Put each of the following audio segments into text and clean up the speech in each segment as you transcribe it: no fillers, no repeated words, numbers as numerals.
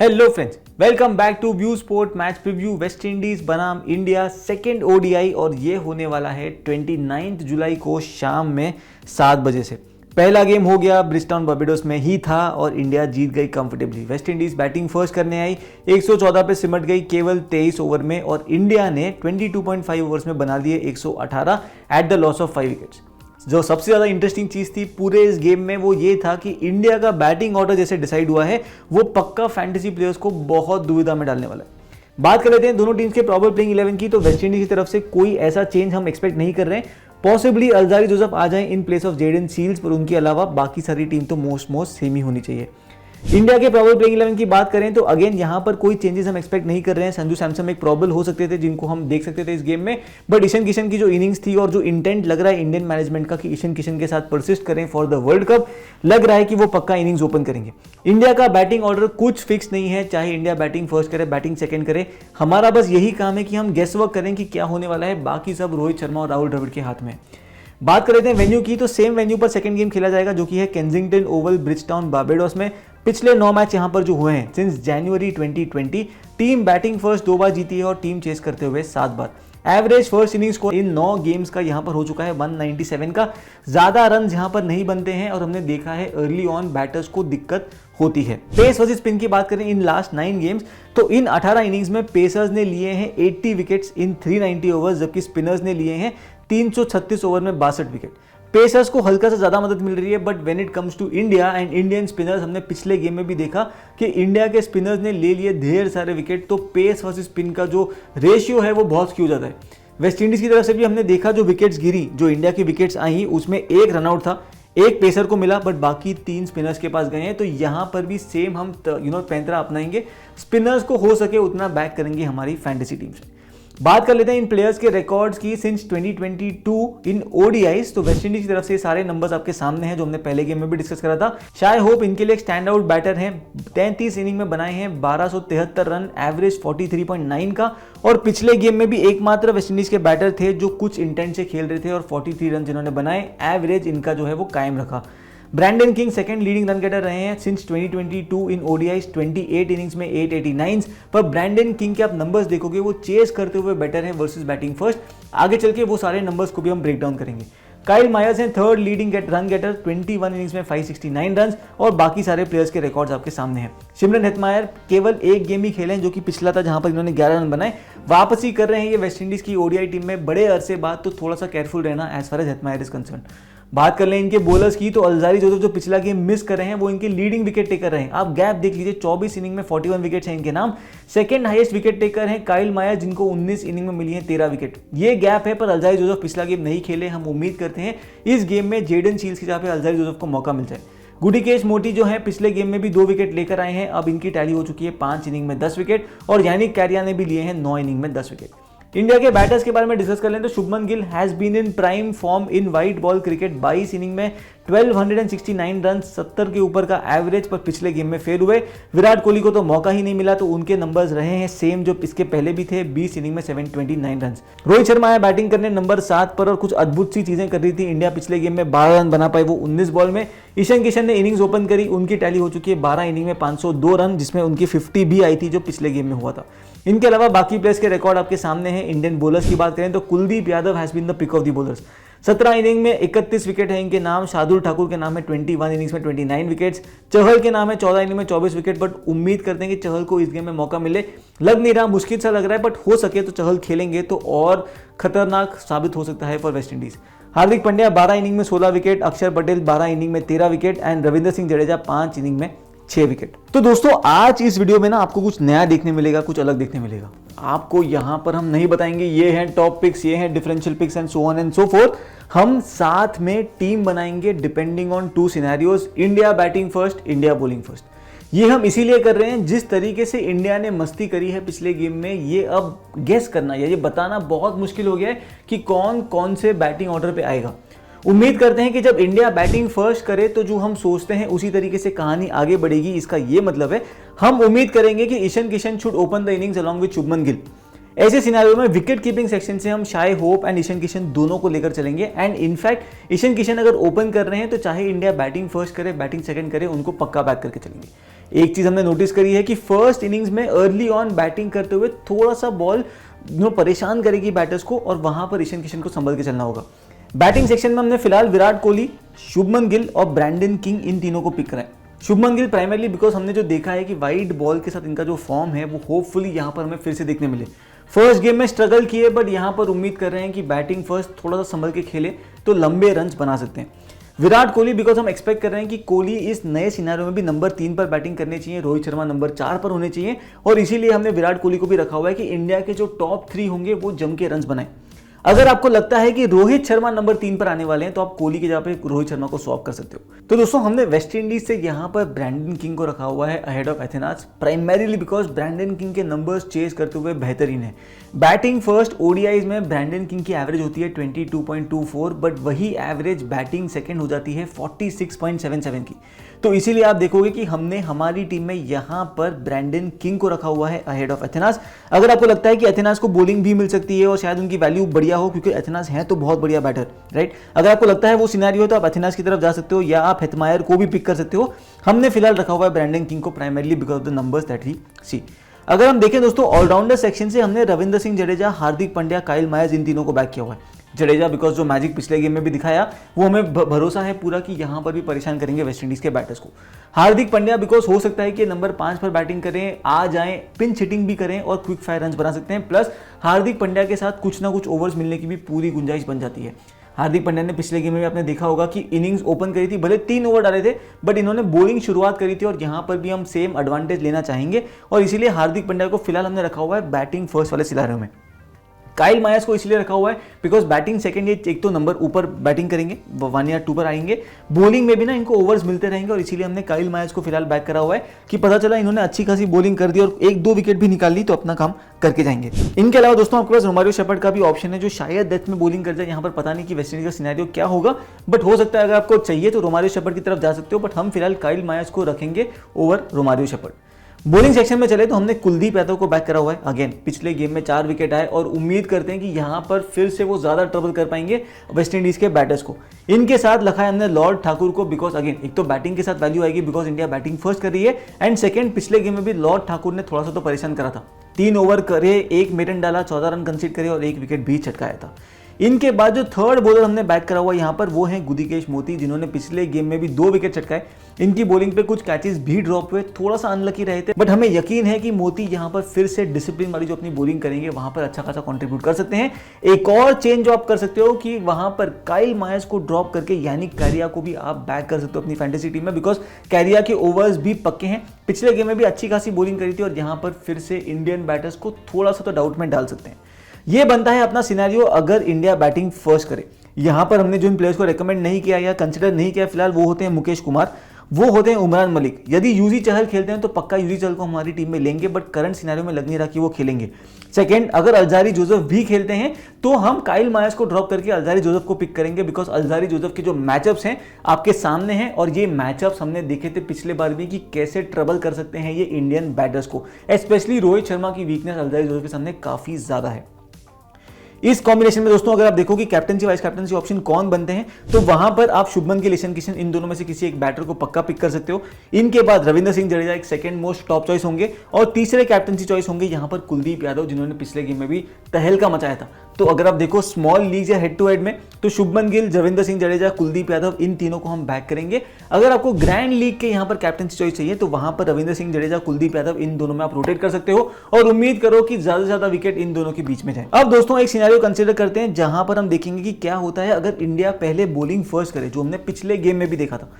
Hello friends, welcome back to view sport match preview. West Indies बनाम India second ODI और ये होने वाला है 29 जुलाई को शाम में 7 बजे से। पहला गेम हो गया ब्रिजटाउन बार्बाडोस में ही था और इंडिया जीत गई comfortably. West Indies batting first करने आई, 114 पे सिमट गई केवल 23 ओवर में और इंडिया ने 22.5 ओवर्स में बना लिए 118 at the loss of 5 wickets. जो सबसे ज़्यादा इंटरेस्टिंग चीज़ थी पूरे इस गेम में वो ये था कि इंडिया का बैटिंग ऑर्डर जैसे डिसाइड हुआ है वो पक्का फैंटेसी प्लेयर्स को बहुत दुविधा में डालने वाला है। बात कर लेते हैं दोनों टीम्स के प्रॉपर प्लेइंग 11 की। तो वेस्ट इंडीज की तरफ से कोई ऐसा चेंज हम एक्सपेक्ट नहीं कर रहे हैं। पॉसिबली अल्जारी जोसेफ आ जाए in place of Jayden Seales, पर उनके अलावा बाकी सारी टीम तो मोस्ट सेम ही होनी चाहिए। इंडिया के प्रॉबल प्लेइंग 11 की बात करें तो अगेन यहां पर कोई चेंजेस हम एक्सपेक्ट नहीं कर रहे हैं। संजू सैमसन एक प्रॉबल हो सकते थे जिनको हम देख सकते थे इस गेम में, बट ईशान किशन की जो इनिंग्स थी और जो इंटेंट लग रहा है इंडियन मैनेजमेंट का कि ईशान किशन के साथ परसिस्ट करें फॉर द वर्ल्ड कप, लग रहा है कि वो पक्का इनिंग्स ओपन करेंगे। इंडिया का बैटिंग ऑर्डर कुछ फिक्स नहीं है, चाहे इंडिया बैटिंग फर्स्ट करे बैटिंग सेकंड करे, हमारा बस यही काम है कि हम गेस वर्क करें कि क्या होने वाला है। बाकी सब रोहित शर्मा और राहुल द्रविड़ के हाथ में। बात कर लेते हैं वेन्यू की, तो सेम वेन्यू पर सेकंड गेम खेला जाएगा जो कि है केंजिंगटन ओवल ब्रिजटाउन बार्बाडोस में। पिछले 9 मैच यहां पर जो हुए हैं सिंस जनवरी 2020, टीम बैटिंग फर्स्ट 2 बार जीती है और टीम चेस करते हुए 7 बार। Average first inning score in 9 games का यहां पर हो चुका है 197 का। ज्यादा रन यहां पर नहीं बनते हैं और हमने देखा है अर्ली ऑन बैटर्स को दिक्कत होती है। पेस वर्सेस स्पिन की बात करें इन लास्ट 9 गेम्स तो इन 18 इनिंग्स में पेसर्स ने लिए हैं 80 विकेट्स इन 390 ओवर्स, जबकि स्पिनर्स ने लिए हैं 336 ओवर में 62 विकेट। पेसर्स को हल्का से ज्यादा मदद मिल रही है, but when it comes to India and Indian spinners, हमने पिछले गेम में भी देखा कि इंडिया के स्पिनर्स ने ले लिए ढेर सारे विकेट। तो पेस वर्सेस स्पिन का जो रेशियो है वो बहुत स्क्यू जाता है। वेस्ट इंडीज की तरफ से भी हमने देखा जो विकेट्स गिरी, जो इंडिया की विकेट्स आई उसमें एक रनआउट था, एक पेसर को मिला, बट बाकी 3 स्पिनर्स के पास गए हैं। तो यहां पर भी सेम हम पैंतरा अपनाएंगे, स्पिनर्स को हो सके उतना बैक करेंगे हमारी फैंटेसी टीम से। बात कर लेते हैं इन प्लेयर्स के रिकॉर्ड्स की सिंस 2022 इन ओडीआईज। तो वेस्ट इंडीज की तरफ से सारे नंबर्स आपके सामने हैं जो हमने पहले गेम में भी डिस्कस करा था। शाय होप इनके लिए एक स्टैंड आउट बैटर हैं। 33 इनिंग में बनाए हैं 1273 रन, एवरेज 43.9 का। और पिछले गेम में भी एकमात्र वेस्ट इंडीज के बैटर थे जो कुछ इंटेंट से खेल रहे थे और 43 रन जिन्होंने बनाए, एवरेज इनका जो है वो कायम रखा। Brandon King second leading run getter रहे हैं सिंस 2022 इन ओडीआईज, 28 इनिंग्स में 889। पर ब्रैंडन किंग के आप नंबर्स देखोगे वो चेस करते हुए बेटर हैं वर्सेस बैटिंग फर्स्ट। आगे चल के वो सारे नंबर्स को भी हम ब्रेक डाउन करेंगे। काइल मायर्स हैं third leading run getter, 21 innings में 569 रन और बाकी सारे प्लेयर्स के रिकॉर्ड्स आपके सामने हैं। सिमरन हेटमायर केवल एक गेम ही खेले हैं जो कि पिछला था जहां पर इन्होंने 11 रन बनाए। वापसी कर रहे हैं ये वेस्ट इंडीज की ओडीआई टीम में बड़े अरसे बाद, तो थोड़ा सा केयरफुल रहना as far as Hetmyer is concern. बात कर लें इनके बॉलर्स की तो अल्जारी जोसेफ जो पिछला गेम मिस कर रहे हैं वो इनके लीडिंग विकेट टेकर रहे हैं। आप गैप देख लीजिए, 24 इनिंग में 41 विकेट्स हैं इनके नाम। सेकंड हाईएस्ट विकेट टेकर हैं काइल मायर जिनको 19 इनिंग में मिली है 13 विकेट। ये गैप है, पर अल्जारी जोसेफ पिछला गेम नहीं खेले। हम उम्मीद करते हैं इस गेम में जेडन सील्स की जगह पे अल्जारी जोसेफ को मौका मिल जाए। गुडिकेश मोटी जो है पिछले गेम में भी 2 विकेट लेकर आए हैं, अब इनकी टैली हो चुकी है 5 इनिंग में 10 विकेट और यानिक कैरिया ने भी लिए हैं 9 इनिंग में 10 विकेट। इंडिया के बैटर्स के बारे में डिस्कस कर लें तो Shubman Gill has been in prime form in white ball cricket. 22 inning में 1269 रन, 70 के ऊपर का एवरेज, पर पिछले गेम में फेल हुए। विराट कोहली को तो मौका ही नहीं मिला, तो उनके नंबर्स रहे हैं सेम जो इसके पहले भी थे, 20 इनिंग में 729 रन। रोहित शर्मा है बैटिंग करने नंबर 7 पर और कुछ अद्भुत सी चीजें कर रही थी। इंडिया पिछले गेम में 12 रन बना पाई, वो 19 बॉल में। ईशान किशन ने इनिंग्स ओपन करी, उनकी टैली हो चुकी है 12 इनिंग में 502 रन, जिसमें उनकी 50 भी आई थी जो पिछले गेम में हुआ था। इनके अलावा बाकी प्लेयर्स के रिकॉर्ड आपके सामने हैं। इंडियन बॉलर्स की बात करें तो Kuldeep Yadav has been the pick of the bowlers. 17 inning में 31 विकेट है इनके नाम। शार्दुल ठाकुर के नाम है 21 इनिंग्स में 29 विकेट्स। चहल के नाम है 14 इनिंग में 24 विकेट, बट उम्मीद करते हैं कि चहल को इस गेम में मौका मिले। लग नहीं रहा, मुश्किल सा लग रहा है, बट हो सके तो चहल खेलेंगे तो और खतरनाक साबित हो सकता है for West Indies. Hardik Pandya 12 inning में 16 विकेट, अक्षर पटेल 12 इनिंग में 13 wicket and Ravindra Singh Jadeja 5 inning में 6 विकेट। तो दोस्तों आज इस वीडियो में ना आपको कुछ नया देखने मिलेगा, कुछ अलग देखने मिलेगा। आपको यहां पर हम नहीं बताएंगे ये हैं टॉप पिक्स, ये हैं differential picks and so on and so forth. हम साथ में टीम बनाएंगे depending on 2 scenarios, India batting first, India bowling first. ये हम इसीलिए कर रहे हैं, जिस तरीके से इंडिया ने मस्ती करी है पिछले गेम में, ये अब गेस करना या ये बताना बहुत मुश्किल हो गया है कि कौन कौन से बैटिंग ऑर्डर पे आएगा। उम्मीद करते हैं कि जब इंडिया बैटिंग फर्स्ट करे तो जो हम सोचते हैं उसी तरीके से कहानी आगे बढ़ेगी। इसका ये मतलब है हम उम्मीद करेंगे कि Ishan Kishan should open the innings along with Shubman Gill. ऐसे सिनेरियो में विकेट कीपिंग सेक्शन से हम Shai Hope and Ishan Kishan दोनों को लेकर चलेंगे। एंड इनफैक्ट ईशान किशन अगर ओपन कर रहे हैं तो चाहे इंडिया बैटिंग फर्स्ट करे बैटिंग सेकंड करे, उनको पक्का बैक करके चलेंगे। एक चीज हमने नोटिस करी है कि फर्स्ट इनिंग्स में अर्ली ऑन बैटिंग करते हुए थोड़ा सा बॉल परेशान करेगी बैटर्स को और वहां पर ईशान किशन को संभल के चलना होगा। बैटिंग सेक्शन में हमने फिलहाल विराट कोहली, शुभमन गिल और ब्रैंडन किंग इन तीनों को पिक करा है। शुभमन गिल प्राइमरली बिकॉज हमने जो देखा है कि वाइड बॉल के साथ इनका जो फॉर्म है वो होपफुली यहाँ पर हमें फिर से देखने मिले। फर्स्ट गेम में स्ट्रगल किए बट यहाँ पर उम्मीद कर रहे हैं कि बैटिंग फर्स्ट थोड़ा सा संभल के खेले तो लंबे रन बना सकते हैं। विराट कोहली बिकॉज हम एक्सपेक्ट कर रहे हैं कि कोहली इस नए सिनारियो में भी नंबर 3 पर बैटिंग करनी चाहिए, रोहित शर्मा नंबर 4 पर होने चाहिए और इसीलिए हमने विराट कोहली को भी रखा हुआ है कि इंडिया के जो टॉप 3 होंगे वो जम के रन बनाए। अगर आपको लगता है कि रोहित शर्मा नंबर 3 पर आने वाले हैं तो आप कोहली की जगह पे रोहित शर्मा को स्वैप कर सकते हो। तो दोस्तों हमने वेस्ट इंडीज से यहाँ पर ब्रैंडन किंग को रखा हुआ है ahead of Athanaze, primarily because Brandon King के नंबर्स चेज करते हुए बेहतरीन है। बैटिंग फर्स्ट ओडीआईज में ब्रैंडन किंग की एवरेज होती है 22.24 बट वही एवरेज बैटिंग सेकंड हो जाती है 46.77 की। तो इसीलिए आप देखोगे कि हमने हमारी टीम में यहां पर ब्रैंडन किंग को रखा हुआ है अहेड ऑफ एथेनास। अगर आपको लगता है कि एथेनास को बॉलिंग भी मिल सकती है और शायद उनकी वैल्यू बढ़िया हो क्योंकि एथेनास है तो बहुत बढ़िया बैटर, राइट। अगर आपको लगता है वो सिनेरियो तो आप एथेनास की तरफ जा सकते हो या आप हेटमायर को भी पिक कर सकते हो। हमने फिलहाल रखा हुआ है ब्रैंडन किंग को primarily because of the numbers that we see. अगर हम देखें दोस्तों ऑलराउंडर सेक्शन से हमने रविंद्र सिंह जडेजा, हार्दिक पांड्या, काइल मायर्स इन तीनों को बैक किया हुआ है। जडेजा बिकॉज जो मैजिक पिछले गेम में भी दिखाया वो हमें भरोसा है पूरा कि यहां पर भी परेशान करेंगे वेस्ट इंडीज के बैटर्स को। हार्दिक पांड्या बिकॉज हो सकता है कि नंबर 5 पर बैटिंग करें, आ जाएं, पिंच हिटिंग भी करें और क्विक फायर रन बना सकते हैं। प्लस हार्दिक पांड्या के साथ कुछ ना कुछ ओवर्स मिलने की भी पूरी गुंजाइश बन जाती है। हार्दिक पांड्या ने पिछले गेम में भी आपने देखा होगा कि इनिंग्स ओपन करी थी, भले 3 ओवर डाले थे बट इन्होंने बॉलिंग शुरुआत करी थी और यहां पर भी हम सेम एडवांटेज लेना चाहेंगे और इसीलिए हार्दिक पांड्या को फिलहाल हमने रखा हुआ है बैटिंग फर्स्ट वाले सिनारियो में। काइल मायर्स को इसलिए रखा हुआ है बिकॉज बैटिंग सेकंड, ये एक तो नंबर ऊपर बैटिंग करेंगे, 1 या 2 पर आएंगे, बॉलिंग में भी ना इनको ओवर्स मिलते रहेंगे और इसीलिए हमने काइल मायर्स को फिलहाल बैक करा हुआ है कि पता चला इन्होंने अच्छी खासी बॉलिंग कर दी और 1-2 विकेट भी निकाल ली तो अपना काम करके जाएंगे। इनके अलावा दोस्तों आपके पास रोमारियो शेपर्ड का भी ऑप्शन है जो शायद डेथ में बॉलिंग कर जाए। यहाँ पर पता नहीं कि वेस्ट इंडीज का सिनेरियो क्या होगा बट हो सकता है अगर आपको चाहिए तो रोमारियो शेपर्ड की तरफ जा सकते हो बट हम फिलहाल काइल मायर्स को रखेंगे over Romario Shepherd. Bowling section में चले तो हमने कुलदीप यादव को बैक करा हुआ है। अगेन पिछले गेम में 4 विकेट आए और उम्मीद करते हैं कि यहां पर फिर से वो ज्यादा ट्रबल कर पाएंगे वेस्ट इंडीज के बैटर्स को। इनके साथ रखा है हमने लॉर्ड ठाकुर को बिकॉज अगेन एक तो बैटिंग के साथ वैल्यू आएगी बिकॉज इंडिया बैटिंग फर्स्ट कर रही है एंड सेकंड पिछले गेम में भी लॉर्ड ठाकुर ने थोड़ा सा तो परेशान करा था। 3 ओवर करे, 1 मेडन डाला, 14 रन कंसीड करे और 1 विकेट भी छटकाया था। इनके बाद जो थर्ड बॉलर हमने बैक करा हुआ यहाँ पर वो है गुदिकेश मोती जिन्होंने पिछले गेम में भी 2 विकेट छटकाए। इनकी बॉलिंग पे कुछ कैचेस भी ड्रॉप हुए, थोड़ा सा अनलकी रहे थे बट हमें यकीन है कि मोती यहाँ पर फिर से डिसिप्लिन वाली जो अपनी बॉलिंग करेंगे वहां पर अच्छा खासा कंट्रीब्यूट कर सकते हैं। एक और चेंज जो आप कर सकते हो कि वहां पर काइल मायर्स को ड्रॉप करके यानी कैरिया को भी आप बैक कर सकते हो अपनी फैंटेसी टीम में बिकॉज कैरिया के ओवर्स भी पक्के हैं। पिछले गेम में भी अच्छी खासी बॉलिंग करी थी और यहाँ पर फिर से इंडियन बैटर्स को थोड़ा सा तो डाउट में डाल सकते हैं। ये बनता है अपना सिनेरियो अगर इंडिया बैटिंग फर्स्ट करे। यहां पर हमने जो इन प्लेयर्स को रेकमेंड नहीं किया या कंसिडर नहीं किया फिलहाल वो होते हैं मुकेश कुमार, वो होते हैं उमरान मलिक। यदि यूजी चहल खेलते हैं तो पक्का यूजी चहल को हमारी टीम में लेंगे बट करंट सिनेरियो में लग नहीं रहा कि वो खेलेंगे। सेकंड, अगर अल्जारी जोसेफ भी खेलते हैं तो हम काइल मायर्स को ड्रॉप करके अल्जारी जोसेफ को पिक करेंगे बिकॉज अल्जारी जोसेफ के जो मैचअप्स हैं आपके सामने हैं और ये मैचअप्स हमने देखे थे पिछले बार भी कि कैसे ट्रबल कर सकते हैं ये इंडियन बैटर्स को। स्पेशली रोहित शर्मा की वीकनेस अल्जारी जोसेफ के सामने काफी ज्यादा है। इस कॉम्बिनेशन में दोस्तों अगर आप देखो कि कैप्टनसी वाइस कैप्टनसी ऑप्शन कौन बनते हैं तो वहां पर आप शुभमन गिल, ईशान किशन इन दोनों में से किसी एक बैटर को पक्का पिक कर सकते हो। इनके बाद रविंद्र सिंह जडेजा एक सेकंड मोस्ट टॉप चॉइस होंगे और तीसरे कैप्टनसी चॉइस होंगे यहां पर कुलदीप यादव जिन्होंने पिछले गेम में भी तहलका मचाया था। तो अगर आप देखो स्मॉल लीग या हेड टू हेड में तो शुभमन गिल, रविंद्र सिंह जडेजा, कुलदीप यादव इन तीनों को हम बैक करेंगे। अगर आपको ग्रैंड लीग के यहां पर कैप्टनसी चॉइस चाहिए तो वहां पर रविंद्र सिंह जडेजा, कुलदीप यादव इन दोनों में आप रोटेट कर सकते हो और उम्मीद करो कि ज्यादा से ज्यादा विकेट इन दोनों के बीच में जाए। अब दोस्तों एक सिनेरियो कंसीडर करते हैं जहां पर हम देखेंगे कि क्या होता है अगर इंडिया पहले बॉलिंग फर्स्ट करे, जो हमने पिछले गेम में भी देखा था।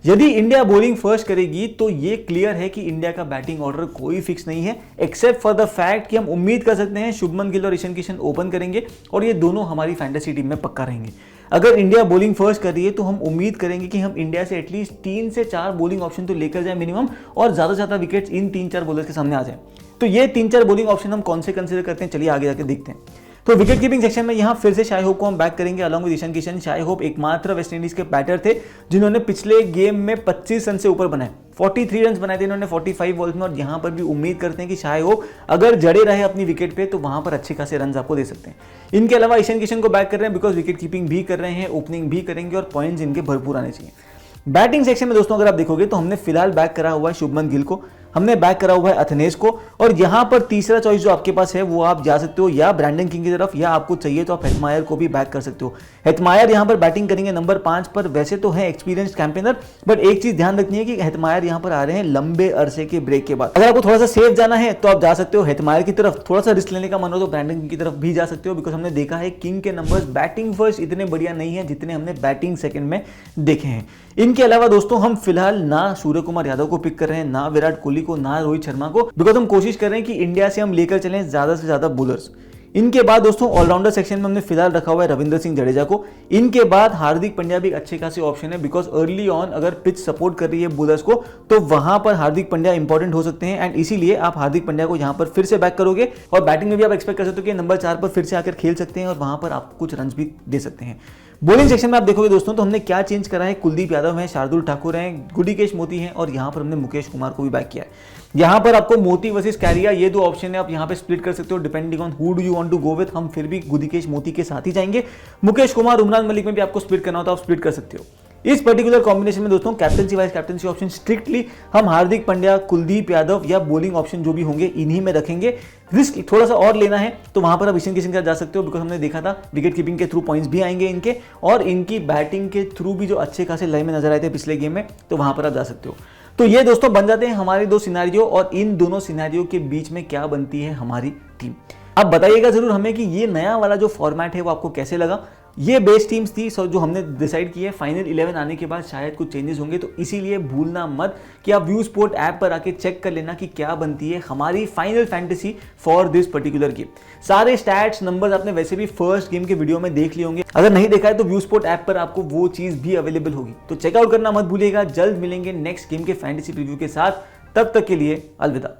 यदि इंडिया बॉलिंग फर्स्ट करेगी तो ये क्लियर है कि इंडिया का बैटिंग ऑर्डर कोई फिक्स नहीं है एक्सेप्ट फॉर द फैक्ट कि हम उम्मीद कर सकते हैं शुभमन गिल और ईशान किशन ओपन करेंगे और ये दोनों हमारी फैंटेसी टीम में पक्का रहेंगे। अगर इंडिया बॉलिंग फर्स्ट कर रही है तो हम उम्मीद करेंगे कि हम इंडिया से एटलीस्ट 3 से 4 बॉलिंग ऑप्शन तो लेकर जाए मिनिमम और ज्यादा से ज्यादा विकेट्स इन 3-4 बॉलर्स के सामने आ जाए। तो ये 3-4 बॉलिंग ऑप्शन हम कौन से कंसीडर करते हैं, चलिए आगे जाके देखते हैं। तो विकेट कीपिंग सेक्शन में यहां फिर से शाई होप को हम बैक करेंगे along with Ishan Kishan. Shai Hope एकमात्र वेस्ट इंडीज के बैटर थे जिन्होंने पिछले गेम में 25 रन से ऊपर बनाए, 43 रन बनाए थे इन्होंने 45 बॉल्स में और यहां पर भी उम्मीद करते हैं कि शाई होप अगर जड़े रहे अपनी विकेट पे तो वहां पर अच्छे खासे रन आपको दे सकते हैं। इनके अलावा ईशान किशन को बैक कर रहे हैं बिकॉज विकेट कीपिंग भी कर रहे हैं, ओपनिंग भी करेंगे और पॉइंट्स इनके भरपूर आने चाहिए। बैटिंग सेक्शन में दोस्तों अगर आप देखोगे तो हमने फिलहाल बैक करा हुआ है शुभमन गिल को, हमने बैक करा हुआ है अथनेस को, और यहां पर तीसरा चॉइस जो आपके पास है वो आप जा सकते हो या ब्रैंडन किंग की तरफ, या आपको चाहिए तो आप हेटमायर को भी बैक कर सकते हो। हेटमायर यहां पर बैटिंग करेंगे नंबर 5 पर, वैसे तो है एक्सपीरियंस्ड कैंपेनर, बट एक चीज ध्यान रखनी है कि हेटमायर यहां पर आ रहे हैं लंबे अरसे के ब्रेक के बाद। अगर आपको थोड़ा सा सेफ जाना है तो आप जा सकते हो हेटमायर की तरफ, थोड़ा सा रिस्क लेने का मन हो तो ब्रैंडन किंग की तरफ भी जा सकते हो, बिकॉज हमने देखा है किंग के नंबर्स बैटिंग फर्स्ट इतने बढ़िया नहीं है जितने हमने बैटिंग सेकंड में देखे हैं। इनके अलावा दोस्तों हम फिलहाल ना सूर्य कुमार यादव को पिक कर रहे हैं, ना विराट कोहली को, ना रोहित शर्मा को, बिकॉज हम कोशिश कर रहे हैं कि इंडिया से हम लेकर चलें ज्यादा से ज्यादा बॉलर्स। इनके बाद दोस्तों ऑलराउंडर सेक्शन में हमने फिलहाल रखा हुआ है रविंद्र सिंह जडेजा को। इनके बाद हार्दिक पांड्या भी एक अच्छे खासे ऑप्शन है, बिकॉज अर्ली ऑन अगर पिच सपोर्ट कर रही है बॉलर्स को तो वहां पर हार्दिक पांड्या इंपॉर्टेंट हो सकते हैं, एंड इसीलिए आप हार्दिक पांड्या को यहां पर फिर से बैक करोगे, और बैटिंग में भी आप एक्सपेक्ट कर सकते हो कि नंबर 4 पर फिर से आकर खेल सकते हैं और वहां पर आप कुछ रन भी दे सकते हैं। बॉलिंग सेक्शन में आप देखोगे दोस्तों तो हमने क्या चेंज करा है, कुलदीप यादव है, शार्दुल ठाकुर हैं, गुडिकेश मोती हैं, और यहां पर हमने मुकेश कुमार को भी बैक किया है। यहां पर आपको मोती वर्सेस कैरिया ये दो ऑप्शन है, आप यहां पे स्प्लिट कर सकते हो depending on who do you want to go with. हम फिर भी गुडिकेश मोती के साथ ही जाएंगे। मुकेश कुमार, उमरान मलिक में भी आपको स्प्लिट करना हो तो आप स्प्लिट कर सकते हो। इस पर्टिकुलर कॉम्बिनेशन में दोस्तों captaincy vice captaincy option strictly हम हार्दिक पांड्या, कुलदीप यादव या बॉलिंग ऑप्शन जो भी होंगे इन्हीं में रखेंगे। रिस्क थोड़ा सा और लेना है तो वहां पर आप ईशान किशन के साथ जा सकते हो, बिकॉज हमने देखा था विकेट कीपिंग के थ्रू पॉइंट्स भी आएंगे इनके, और इनकी बैटिंग के थ्रू भी जो अच्छे खासे लय में नजर आए थे पिछले गेम में, तो वहां पर आप जा सकते हो। तो ये दोस्तों बन जाते हैं हमारे दो सिनेरियो, और इन दोनों सिनेरियो के बीच में क्या बनती है हमारी टीम। अब बताइएगा जरूर हमें कि ये नया वाला जो फॉर्मेट है वो आपको कैसे लगा। ये बेस टीम्स थी जो हमने डिसाइड की है, फाइनल 11 आने के बाद शायद कुछ चेंजेस होंगे, तो इसीलिए भूलना मत कि आप व्यू स्पोर्ट ऐप पर आके चेक कर लेना कि क्या बनती है हमारी final fantasy for this particular game. सारे स्टैट्स नंबर्स आपने वैसे भी फर्स्ट गेम के वीडियो में देख लिए होंगे, अगर नहीं देखा है तो व्यू स्पोर्ट ऐप पर आपको वो चीज भी अवेलेबल होगी, तो चेकआउट करना मत भूलिएगा। जल्द मिलेंगे नेक्स्ट गेम के फैंटेसी प्रीव्यू के साथ, तब तक के लिए अलविदा।